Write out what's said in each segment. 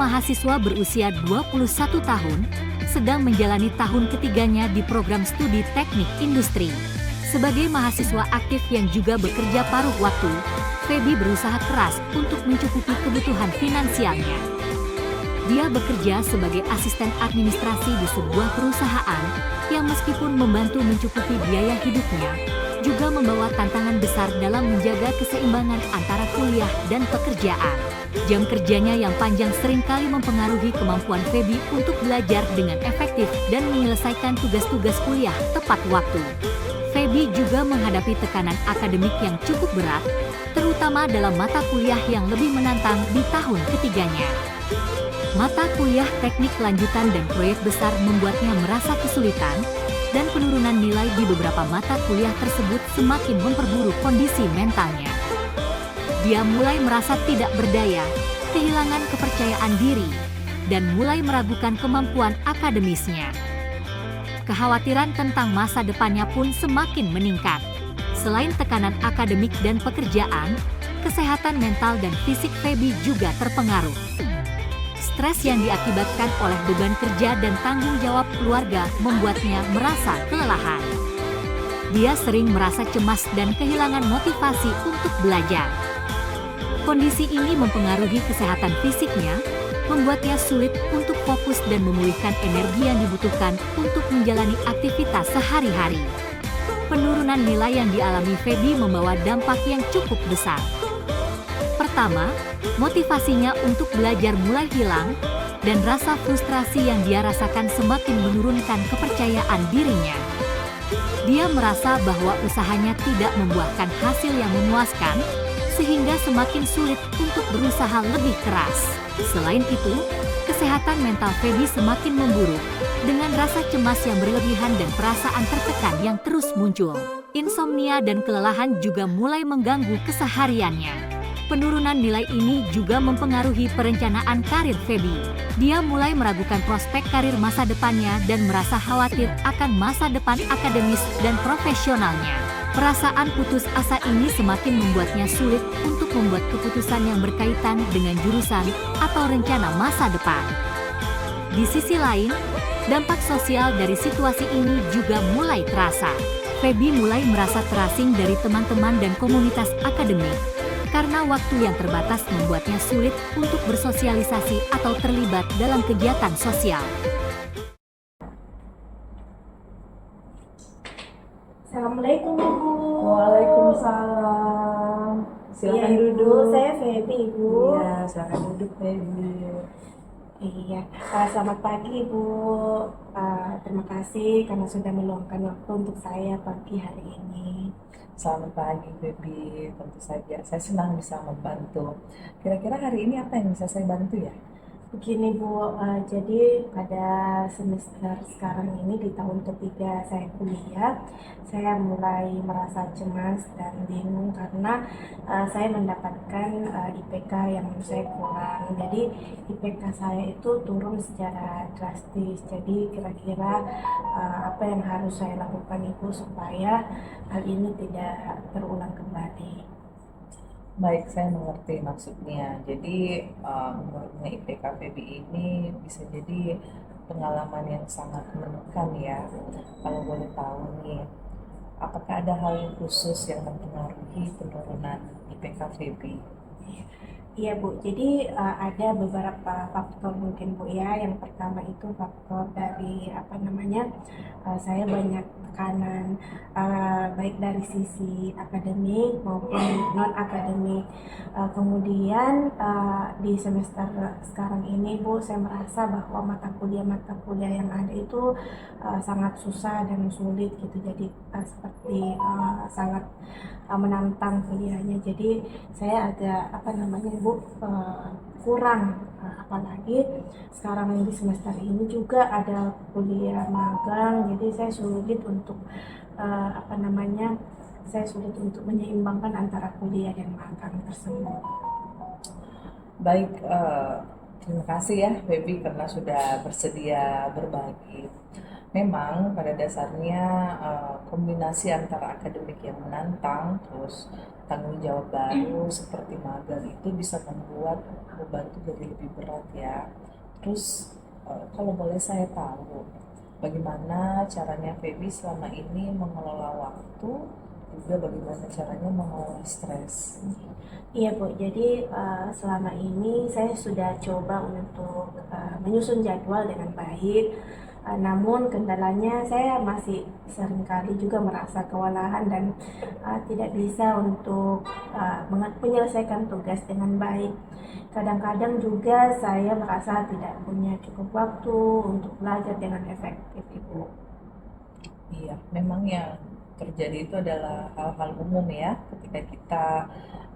mahasiswa berusia 21 tahun, sedang menjalani tahun ketiganya di program studi teknik industri. Sebagai mahasiswa aktif yang juga bekerja paruh waktu, Feby berusaha keras untuk mencukupi kebutuhan finansialnya. Dia bekerja sebagai asisten administrasi di sebuah perusahaan yang meskipun membantu mencukupi biaya hidupnya, juga membawa tantangan besar dalam menjaga keseimbangan antara kuliah dan pekerjaan. Jam kerjanya yang panjang seringkali mempengaruhi kemampuan Feby untuk belajar dengan efektif dan menyelesaikan tugas-tugas kuliah tepat waktu. Feby juga menghadapi tekanan akademik yang cukup berat, terutama dalam mata kuliah yang lebih menantang di tahun ketiganya. Mata kuliah teknik lanjutan dan proyek besar membuatnya merasa kesulitan, dan penurunan nilai di beberapa mata kuliah tersebut semakin memperburuk kondisi mentalnya. Dia mulai merasa tidak berdaya, kehilangan kepercayaan diri, dan mulai meragukan kemampuan akademisnya. Kekhawatiran tentang masa depannya pun semakin meningkat. Selain tekanan akademik dan pekerjaan, kesehatan mental dan fisik Feby juga terpengaruh. Stres yang diakibatkan oleh beban kerja dan tanggung jawab keluarga membuatnya merasa kelelahan. Dia sering merasa cemas dan kehilangan motivasi untuk belajar. Kondisi ini mempengaruhi kesehatan fisiknya, membuatnya sulit untuk fokus dan memulihkan energi yang dibutuhkan untuk menjalani aktivitas sehari-hari. Penurunan nilai yang dialami Feby membawa dampak yang cukup besar. Pertama, motivasinya untuk belajar mulai hilang, dan rasa frustrasi yang dia rasakan semakin menurunkan kepercayaan dirinya. Dia merasa bahwa usahanya tidak membuahkan hasil yang memuaskan, sehingga semakin sulit untuk berusaha lebih keras. Selain itu, kesehatan mental Feby semakin memburuk, dengan rasa cemas yang berlebihan dan perasaan tertekan yang terus muncul. Insomnia dan kelelahan juga mulai mengganggu kesehariannya. Penurunan nilai ini juga mempengaruhi perencanaan karir Feby. Dia mulai meragukan prospek karir masa depannya dan merasa khawatir akan masa depan akademis dan profesionalnya. Perasaan putus asa ini semakin membuatnya sulit untuk membuat keputusan yang berkaitan dengan jurusan atau rencana masa depan. Di sisi lain, dampak sosial dari situasi ini juga mulai terasa. Feby mulai merasa terasing dari teman-teman dan komunitas akademik, karena waktu yang terbatas membuatnya sulit untuk bersosialisasi atau terlibat dalam kegiatan sosial. Assalamualaikum Ibu. Waalaikumsalam. Silakan Iya, Ibu. duduk. Saya Feby, Ibu. Iya, silakan duduk, Feby. Iya, selamat pagi Ibu. Terima kasih karena sudah meluangkan waktu untuk saya pagi hari ini. Selamat pagi, Feby. Tentu saja, saya senang bisa membantu. Kira-kira hari ini apa yang bisa saya bantu ya? Begini Bu, jadi pada semester sekarang ini di tahun ketiga saya kuliah, saya mulai merasa cemas dan bingung karena saya mendapatkan IPK yang menurut saya kurang. Jadi IPK saya itu turun secara drastis. Jadi kira-kira apa yang harus saya lakukan Ibu supaya hal ini tidak terulang kembali? Baik, saya mengerti maksudnya. Jadi, menurutnya IPK Feby ini bisa jadi pengalaman yang sangat menekan ya. Kalau boleh tahu nih, apakah ada hal yang khusus yang mempengaruhi penurunan IPK Feby? Iya Bu, jadi ada beberapa faktor mungkin Bu ya. Yang pertama itu faktor dari saya banyak tekanan baik dari sisi akademik maupun non akademik. Kemudian di semester sekarang ini Bu, saya merasa bahwa mata kuliah yang ada itu sangat susah dan sulit gitu. Jadi seperti sangat menantang kuliahnya. Jadi saya agak Bu, kurang, apalagi sekarang di semester ini juga ada kuliah magang, jadi saya sulit untuk menyeimbangkan antara kuliah dan magang tersebut. Baik, terima kasih ya Feby karena sudah bersedia berbagi. Memang pada dasarnya kombinasi antara akademik yang menantang terus tanggung jawab baru seperti magang itu bisa membuat beban itu jadi lebih berat ya. Terus kalau boleh saya tahu bagaimana caranya Feby selama ini mengelola waktu, juga bagaimana caranya mengelola stres. Iya Bu, jadi selama ini saya sudah coba untuk menyusun jadwal dengan baik. Namun kendalanya saya masih seringkali juga merasa kewalahan dan tidak bisa untuk menyelesaikan tugas dengan baik. Kadang-kadang juga saya merasa tidak punya cukup waktu untuk belajar dengan efektif, Ibu. Iya, memang yang terjadi itu adalah hal-hal umum ya, ketika kita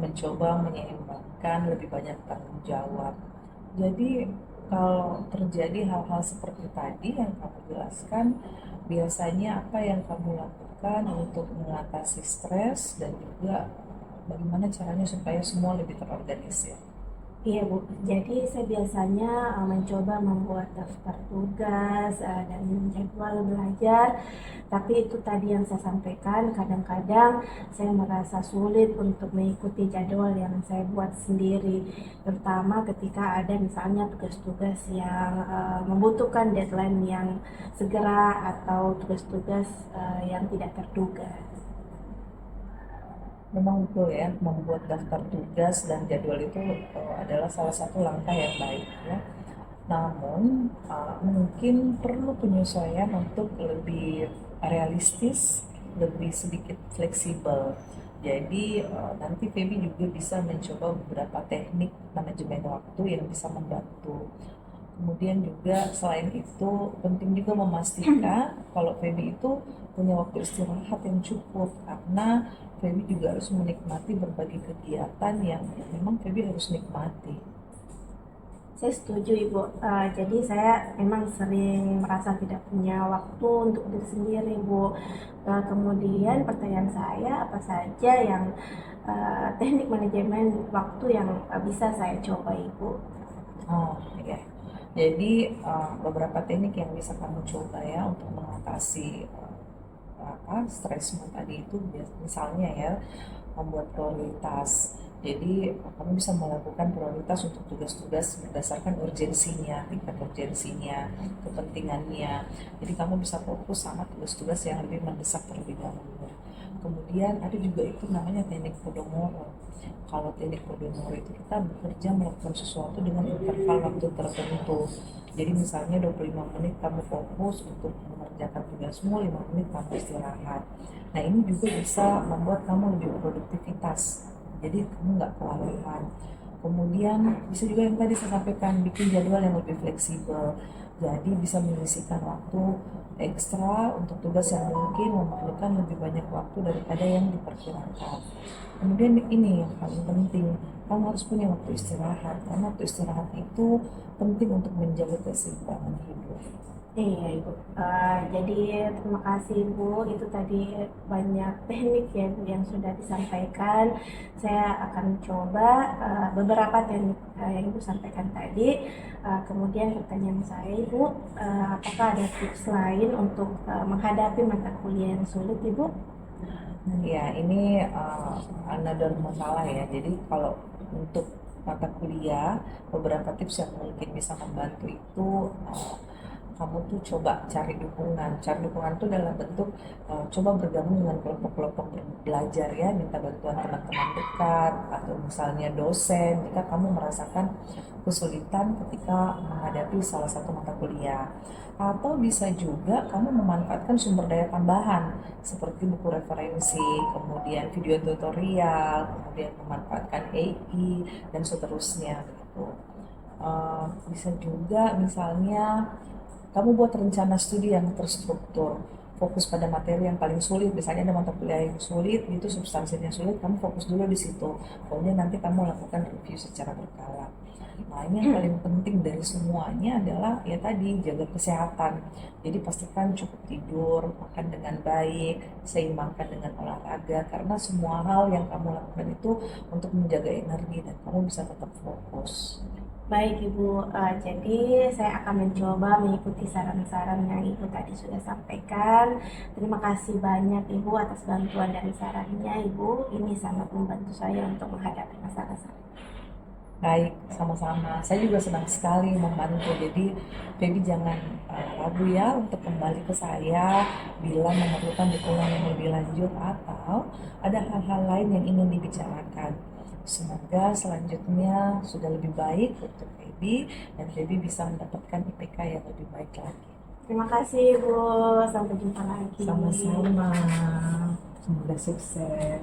mencoba menyeimbangkan lebih banyak tanggung jawab. Jadi kalau terjadi hal-hal seperti tadi yang kamu jelaskan, biasanya apa yang kamu lakukan untuk mengatasi stres dan juga bagaimana caranya supaya semua lebih terorganisir? Iya Bu, jadi saya biasanya mencoba membuat daftar tugas dan jadwal belajar, tapi itu tadi yang saya sampaikan, kadang-kadang saya merasa sulit untuk mengikuti jadwal yang saya buat sendiri, terutama ketika ada misalnya tugas-tugas yang membutuhkan deadline yang segera atau tugas-tugas yang tidak terduga. Memang betul ya, membuat daftar tugas dan jadwal itu adalah salah satu langkah yang baik ya. Namun mungkin perlu penyesuaian untuk lebih realistis, lebih sedikit fleksibel. Jadi nanti Feby juga bisa mencoba beberapa teknik manajemen waktu yang bisa membantu. Kemudian juga selain itu penting juga memastikan kalau Feby itu punya waktu istirahat yang cukup, karena Feby juga harus menikmati berbagai kegiatan yang memang Feby harus nikmati. Saya setuju Ibu. Jadi saya memang sering merasa tidak punya waktu untuk diri sendiri Bu. Kemudian pertanyaan saya apa saja yang teknik manajemen waktu yang bisa saya coba Ibu? Oh ya, jadi beberapa teknik yang bisa kamu coba ya untuk mengatasi stresmu tadi itu, misalnya ya membuat prioritas. Jadi kamu bisa melakukan prioritas untuk tugas-tugas berdasarkan urgensinya, tingkat urgensinya, kepentingannya. Jadi kamu bisa fokus sama tugas-tugas yang lebih mendesak terlebih dahulu. Kemudian ada juga itu namanya teknik Pomodoro. Kalau teknik Pomodoro itu kita bekerja melakukan sesuatu dengan interval waktu tertentu. Jadi misalnya 25 menit kamu fokus untuk mengerjakan tugasmu, 5 menit kamu istirahat. Nah ini juga bisa membuat kamu lebih produktivitas. Jadi kamu nggak kewalahan. Kemudian bisa juga yang tadi saya sampaikan, bikin jadwal yang lebih fleksibel. Jadi bisa menyisihkan waktu ekstra untuk tugas yang mungkin memerlukan lebih banyak waktu daripada yang diperkirakan. Kemudian ini yang paling penting, kamu harus punya waktu istirahat, karena waktu istirahat itu penting untuk menjaga keseimbangan hidup. Iya Ibu. Jadi terima kasih Bu. Itu tadi banyak teknik ya Bu yang sudah disampaikan. Saya akan coba beberapa teknik yang Ibu sampaikan tadi. Kemudian pertanyaan saya Ibu, apakah ada tips lain untuk menghadapi mata kuliah yang sulit Ibu? Ya, ini another masalah ya. Jadi kalau untuk mata kuliah, beberapa tips yang mungkin bisa membantu itu kamu tuh coba cari dukungan. Cari dukungan itu dalam bentuk coba bergabung dengan kelompok-kelompok belajar ya, minta bantuan teman-teman dekat atau misalnya dosen jika kamu merasakan kesulitan ketika menghadapi salah satu mata kuliah. Atau bisa juga kamu memanfaatkan sumber daya tambahan seperti buku referensi, kemudian video tutorial, kemudian memanfaatkan AI dan seterusnya gitu. Bisa juga misalnya kamu buat rencana studi yang terstruktur, fokus pada materi yang paling sulit. Misalnya ada mata kuliah yang sulit, itu substansinya sulit, kamu fokus dulu di situ. Kemudian nanti kamu lakukan review secara berkala. Nah ini yang paling penting dari semuanya adalah ya tadi, jaga kesehatan. Jadi pastikan cukup tidur, makan dengan baik, seimbangkan dengan olahraga, karena semua hal yang kamu lakukan itu untuk menjaga energi dan kamu bisa tetap fokus. Baik Ibu, jadi saya akan mencoba mengikuti saran-saran yang Ibu tadi sudah sampaikan. Terima kasih banyak Ibu atas bantuan dan sarannya Ibu. Ini sangat membantu saya untuk menghadapi masalah saya. Baik, sama-sama. Saya juga senang sekali membantu. Jadi, Feby jangan ragu ya untuk kembali ke saya bila memerlukan dukungan yang lebih lanjut atau ada hal-hal lain yang ingin dibicarakan. Semoga selanjutnya sudah lebih baik untuk Feby dan Feby bisa mendapatkan IPK yang lebih baik lagi. Terima kasih Ibu, sampai jumpa lagi. Sama-sama. Semoga sukses.